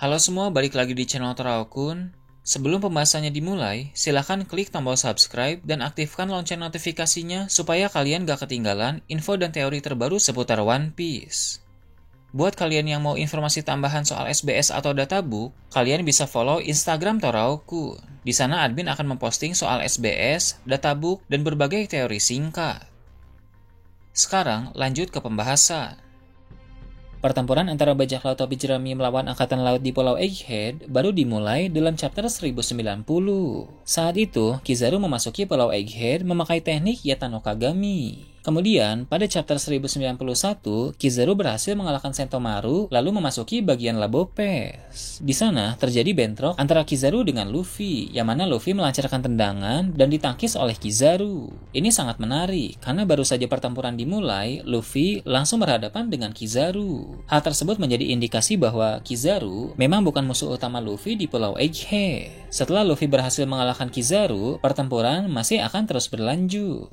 Halo semua, balik lagi di channel Teraokun. Sebelum pembahasannya dimulai, silahkan klik tombol subscribe dan aktifkan lonceng notifikasinya supaya kalian gak ketinggalan info dan teori terbaru seputar One Piece. Buat kalian yang mau informasi tambahan soal SBS atau databook, kalian bisa follow Instagram Teraokun. Di sana admin akan memposting soal SBS, databook, dan berbagai teori singkat. Sekarang lanjut ke pembahasan. Pertempuran antara bajak laut topi jerami melawan angkatan laut di Pulau Egghead baru dimulai dalam chapter 1090. Saat itu, Kizaru memasuki Pulau Egghead memakai teknik Yata no Kagami. Kemudian, pada chapter 1091, Kizaru berhasil mengalahkan Sentomaru lalu memasuki bagian Labopes. Di sana, terjadi bentrok antara Kizaru dengan Luffy, yang mana Luffy melancarkan tendangan dan ditangkis oleh Kizaru. Ini sangat menarik, karena baru saja pertempuran dimulai, Luffy langsung berhadapan dengan Kizaru. Hal tersebut menjadi indikasi bahwa Kizaru memang bukan musuh utama Luffy di Pulau Egghead. Setelah Luffy berhasil mengalahkan Kizaru, pertempuran masih akan terus berlanjut.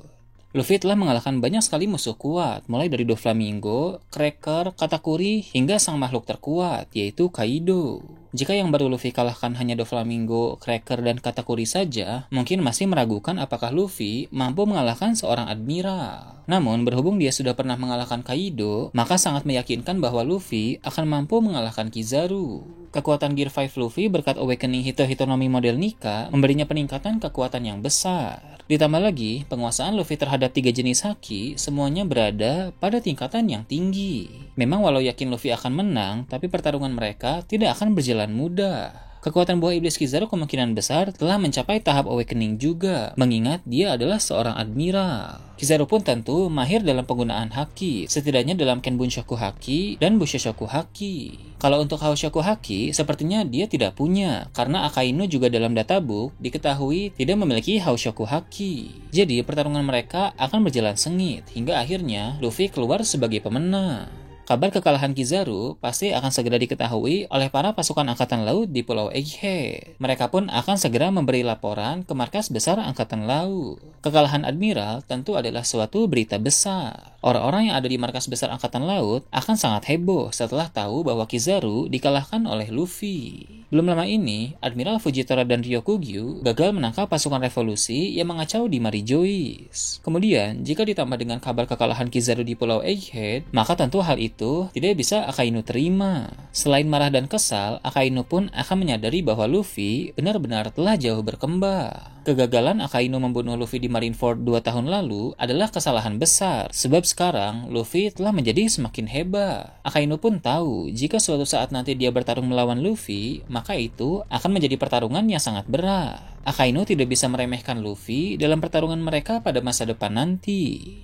Luffy telah mengalahkan banyak sekali musuh kuat, mulai dari Doflamingo, Cracker, Katakuri, hingga sang makhluk terkuat, yaitu Kaido. Jika yang baru Luffy kalahkan hanya Doflamingo, Cracker, dan Katakuri saja, mungkin masih meragukan apakah Luffy mampu mengalahkan seorang admiral. Namun, berhubung dia sudah pernah mengalahkan Kaido, maka sangat meyakinkan bahwa Luffy akan mampu mengalahkan Kizaru. Kekuatan Gear 5 Luffy berkat Awakening Hito-Hitonomi model Nika memberinya peningkatan kekuatan yang besar. Ditambah lagi, penguasaan Luffy terhadap 3 jenis haki semuanya berada pada tingkatan yang tinggi. Memang walau yakin Luffy akan menang, tapi pertarungan mereka tidak akan berjalan mudah. Kekuatan buah iblis Kizaru kemungkinan besar telah mencapai tahap Awakening juga, mengingat dia adalah seorang admiral. Kizaru pun tentu mahir dalam penggunaan haki, setidaknya dalam Kenbunshoku Haki dan Bushoshoku Haki. Kalau untuk Haoshoku Haki, sepertinya dia tidak punya, karena Akainu juga dalam databook diketahui tidak memiliki Haoshoku Haki. Jadi pertarungan mereka akan berjalan sengit, hingga akhirnya Luffy keluar sebagai pemenang. Kabar kekalahan Kizaru pasti akan segera diketahui oleh para pasukan angkatan laut di Pulau Egghead. Mereka pun akan segera memberi laporan ke markas besar angkatan laut. Kekalahan admiral tentu adalah suatu berita besar. Orang-orang yang ada di markas besar angkatan laut akan sangat heboh setelah tahu bahwa Kizaru dikalahkan oleh Luffy. Belum lama ini, Admiral Fujitora dan Ryokugyu gagal menangkap pasukan revolusi yang mengacau di Marijois. Kemudian, jika ditambah dengan kabar kekalahan Kizaru di Pulau Egghead, maka tentu hal itu tidak bisa Akainu terima. Selain marah dan kesal, Akainu pun akan menyadari bahwa Luffy benar-benar telah jauh berkembang. Kegagalan Akainu membunuh Luffy di Marineford 2 tahun lalu adalah kesalahan besar, sebab sekarang Luffy telah menjadi semakin hebat. Akainu pun tahu jika suatu saat nanti dia bertarung melawan Luffy, maka itu akan menjadi pertarungan yang sangat berat. Akainu tidak bisa meremehkan Luffy dalam pertarungan mereka pada masa depan nanti.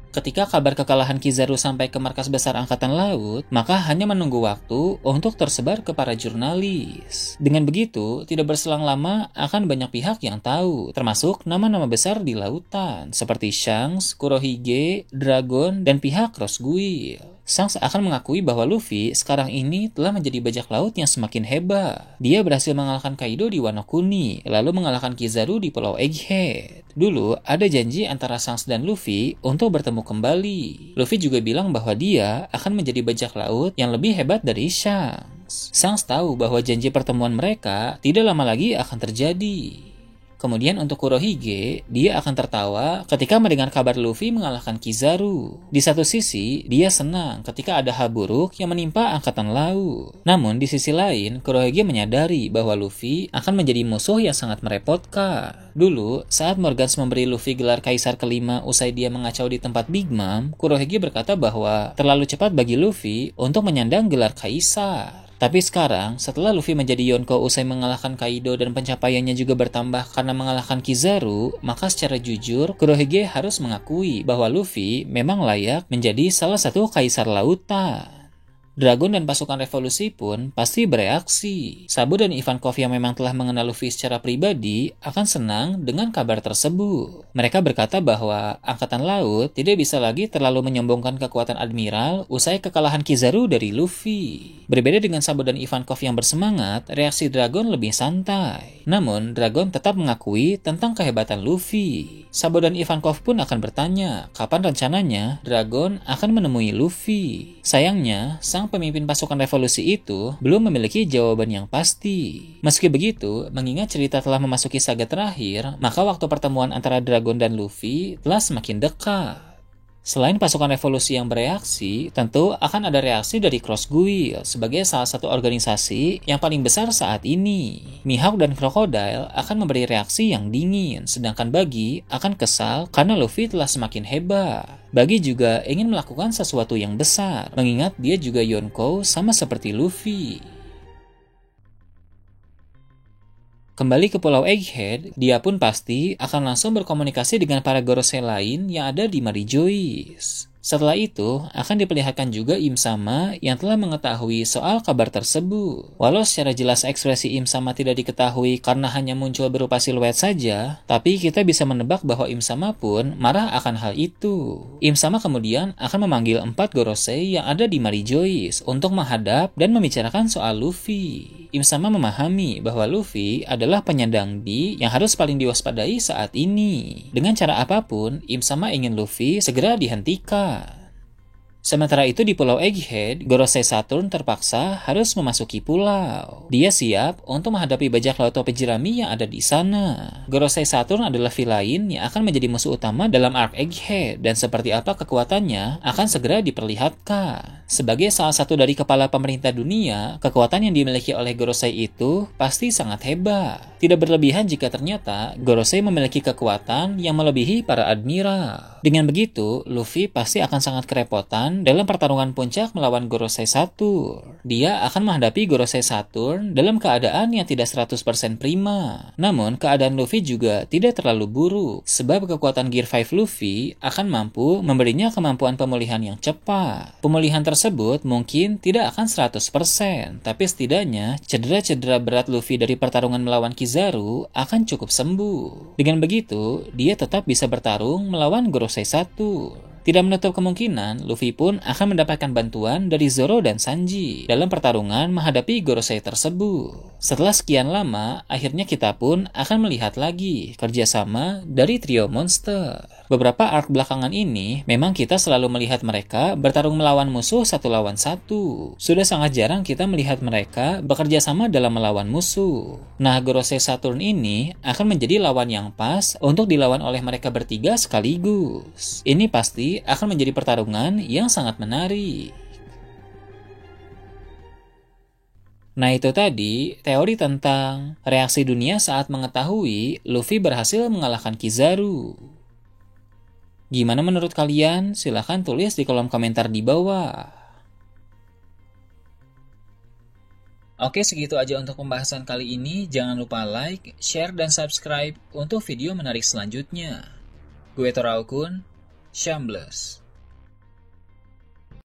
Ketika kabar kekalahan Kizaru sampai ke markas besar angkatan laut, maka hanya menunggu waktu untuk tersebar ke para jurnalis. Dengan begitu, tidak berselang lama akan banyak pihak yang tahu, termasuk nama-nama besar di lautan, seperti Shanks, Kurohige, Dragon, dan pihak Rosguil. Shanks akan mengakui bahwa Luffy sekarang ini telah menjadi bajak laut yang semakin hebat. Dia berhasil mengalahkan Kaido di Wano Kuni, lalu mengalahkan Kizaru di Pulau Egghead. Dulu, ada janji antara Shanks dan Luffy untuk bertemu kembali. Luffy juga bilang bahwa dia akan menjadi bajak laut yang lebih hebat dari Shanks. Shanks tahu bahwa janji pertemuan mereka tidak lama lagi akan terjadi. Kemudian untuk Kurohige, dia akan tertawa ketika mendengar kabar Luffy mengalahkan Kizaru. Di satu sisi, dia senang ketika ada hal buruk yang menimpa angkatan laut. Namun di sisi lain, Kurohige menyadari bahwa Luffy akan menjadi musuh yang sangat merepotkan. Dulu, saat Morgans memberi Luffy gelar Kaisar kelima usai dia mengacau di tempat Big Mom, Kurohige berkata bahwa terlalu cepat bagi Luffy untuk menyandang gelar Kaisar. Tapi sekarang, setelah Luffy menjadi Yonko usai mengalahkan Kaido dan pencapaiannya juga bertambah karena mengalahkan Kizaru, maka secara jujur, Kurohige harus mengakui bahwa Luffy memang layak menjadi salah satu kaisar lautan. Dragon dan pasukan revolusi pun pasti bereaksi. Sabo dan Ivankov yang memang telah mengenal Luffy secara pribadi akan senang dengan kabar tersebut. Mereka berkata bahwa Angkatan Laut tidak bisa lagi terlalu menyombongkan kekuatan Admiral usai kekalahan Kizaru dari Luffy. Berbeda dengan Sabo dan Ivankov yang bersemangat, reaksi Dragon lebih santai. Namun, Dragon tetap mengakui tentang kehebatan Luffy. Sabo dan Ivankov pun akan bertanya, kapan rencananya Dragon akan menemui Luffy. Sayangnya, sang sang pemimpin pasukan revolusi itu belum memiliki jawaban yang pasti. Meski begitu, mengingat cerita telah memasuki saga terakhir, maka waktu pertemuan antara Dragon dan Luffy telah semakin dekat. Selain pasukan revolusi yang bereaksi, tentu akan ada reaksi dari Cross Guild sebagai salah satu organisasi yang paling besar saat ini. Mihawk dan Crocodile akan memberi reaksi yang dingin, sedangkan Buggy akan kesal karena Luffy telah semakin hebat. Buggy juga ingin melakukan sesuatu yang besar, mengingat dia juga Yonkou sama seperti Luffy. Kembali ke Pulau Egghead, dia pun pasti akan langsung berkomunikasi dengan para Gorosei lain yang ada di Marijois. Setelah itu, akan diperlihatkan juga Im Sama yang telah mengetahui soal kabar tersebut. Walau secara jelas ekspresi Im Sama tidak diketahui karena hanya muncul berupa siluet saja, tapi kita bisa menebak bahwa Im Sama pun marah akan hal itu. Im Sama kemudian akan memanggil 4 Gorosei yang ada di Marijois untuk menghadap dan membicarakan soal Luffy. Im Sama memahami bahwa Luffy adalah penyandang di yang harus paling diwaspadai saat ini. Dengan cara apapun, Im Sama ingin Luffy segera dihentikan. Sementara itu di Pulau Egghead, Gorosei Saturn terpaksa harus memasuki pulau. Dia siap untuk menghadapi bajak laut topi jerami yang ada di sana. Gorosei Saturn adalah villain yang akan menjadi musuh utama dalam arc Egghead, dan seperti apa kekuatannya akan segera diperlihatkan. Sebagai salah satu dari kepala pemerintah dunia, kekuatan yang dimiliki oleh Gorosei itu pasti sangat hebat. Tidak berlebihan jika ternyata Gorosei memiliki kekuatan yang melebihi para admiral. Dengan begitu, Luffy pasti akan sangat kerepotan dalam pertarungan puncak melawan Gorosei Saturn. Dia akan menghadapi Gorosei Saturn dalam keadaan yang tidak 100% prima. Namun, keadaan Luffy juga tidak terlalu buruk, sebab kekuatan Gear 5 Luffy akan mampu memberinya kemampuan pemulihan yang cepat. Pemulihan tersebut mungkin tidak akan 100%, tapi setidaknya cedera-cedera berat Luffy dari pertarungan melawan Kizaru akan cukup sembuh. Dengan begitu, dia tetap bisa bertarung melawan Gorosei Saturn. Tidak menutup kemungkinan, Luffy pun akan mendapatkan bantuan dari Zoro dan Sanji dalam pertarungan menghadapi Gorosei tersebut. Setelah sekian lama, akhirnya kita pun akan melihat lagi kerjasama dari trio monster. Beberapa arc belakangan ini, memang kita selalu melihat mereka bertarung melawan musuh 1 lawan 1. Sudah sangat jarang kita melihat mereka bekerja sama dalam melawan musuh. Nah, Gorosei Saturn ini akan menjadi lawan yang pas untuk dilawan oleh mereka bertiga sekaligus. Ini pasti akan menjadi pertarungan yang sangat menarik. Nah, itu tadi teori tentang reaksi dunia saat mengetahui Luffy berhasil mengalahkan Kizaru. Gimana menurut kalian? Silahkan tulis di kolom komentar di bawah. Oke, segitu aja untuk pembahasan kali ini. Jangan lupa like, share, dan subscribe untuk video menarik selanjutnya. Gue Toraukun, Shambles.